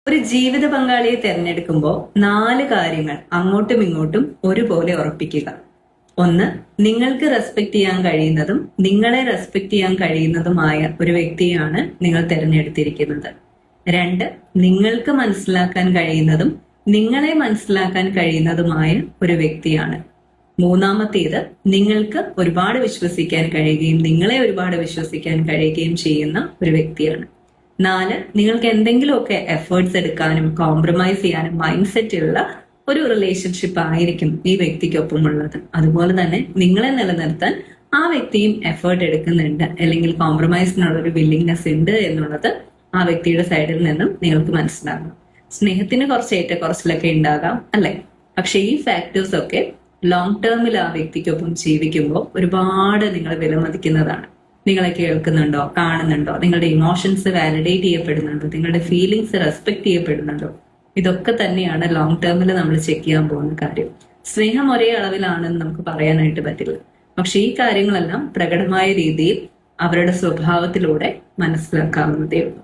ഒരു ജീവിത പങ്കാളിയെ തിരഞ്ഞെടുക്കുമ്പോൾ 4 കാര്യങ്ങൾ അങ്ങോട്ടും ഇങ്ങോട്ടും ഒരുപോലെ ഉറപ്പിക്കുക. 1. നിങ്ങൾക്ക് റെസ്പെക്ട് ചെയ്യാൻ കഴിയുന്നതും നിങ്ങളെ റെസ്പെക്ട് ചെയ്യാൻ കഴിയുന്നതുമായ ഒരു വ്യക്തിയാണ് നിങ്ങൾ തിരഞ്ഞെടുത്തിരിക്കുന്നത്. 2. നിങ്ങൾക്ക് മനസ്സിലാക്കാൻ കഴിയുന്നതും നിങ്ങളെ മനസ്സിലാക്കാൻ കഴിയുന്നതുമായ ഒരു വ്യക്തിയാണ്. 3. നിങ്ങൾക്ക് ഒരുപാട് വിശ്വസിക്കാൻ കഴിയുകയും നിങ്ങളെ ഒരുപാട് വിശ്വസിക്കാൻ കഴിയുകയും ചെയ്യുന്ന ഒരു വ്യക്തിയാണ്. 4. നിങ്ങൾക്ക് എന്തെങ്കിലുമൊക്കെ എഫേർട്സ് എടുക്കാനും കോംപ്രമൈസ് ചെയ്യാനും മൈൻഡ് സെറ്റ് ഉള്ള ഒരു റിലേഷൻഷിപ്പ് ആയിരിക്കും ഈ വ്യക്തിക്കൊപ്പമുള്ളത്. അതുപോലെ തന്നെ നിങ്ങളെ നിലനിർത്താൻ ആ വ്യക്തിയും എഫേർട്ട് എടുക്കുന്നുണ്ട്, അല്ലെങ്കിൽ കോംപ്രമൈസിനുള്ള ഒരു വില്ലിങ്നെസ് ഉണ്ട് എന്നുള്ളത് ആ വ്യക്തിയുടെ സൈഡിൽ നിന്നും നിങ്ങൾക്ക് മനസ്സിലാകും. സ്നേഹത്തിന് കുറച്ച് ഏറ്റക്കുറച്ചിലൊക്കെ ഉണ്ടാകാം അല്ലെ, പക്ഷെ ഈ ഫാക്ടേഴ്സ് ഒക്കെ ലോങ് ടേമിൽ ആ വ്യക്തിക്കൊപ്പം ജീവിക്കുമ്പോൾ ഒരുപാട് നിങ്ങൾ വിലമതിക്കുന്നതാണ്. നിങ്ങളെ കേൾക്കുന്നുണ്ടോ, കാണുന്നുണ്ടോ, നിങ്ങളുടെ ഇമോഷൻസ് വാലിഡേറ്റ് ചെയ്യപ്പെടുന്നുണ്ടോ, നിങ്ങളുടെ ഫീലിങ്സ് റെസ്പെക്ട് ചെയ്യപ്പെടുന്നുണ്ടോ, ഇതൊക്കെ തന്നെയാണ് ലോങ് ടേമിൽ നമ്മൾ ചെക്ക് ചെയ്യാൻ പോകുന്ന കാര്യം. സ്നേഹം ഒരേ അളവിലാണെന്ന് നമുക്ക് പറയാനായിട്ട് പറ്റില്ല, പക്ഷെ ഈ കാര്യങ്ങളെല്ലാം പ്രകടമായ രീതിയിൽ അവരുടെ സ്വഭാവത്തിലൂടെ മനസ്സിലാക്കാവുന്നതേ ഉള്ളൂ.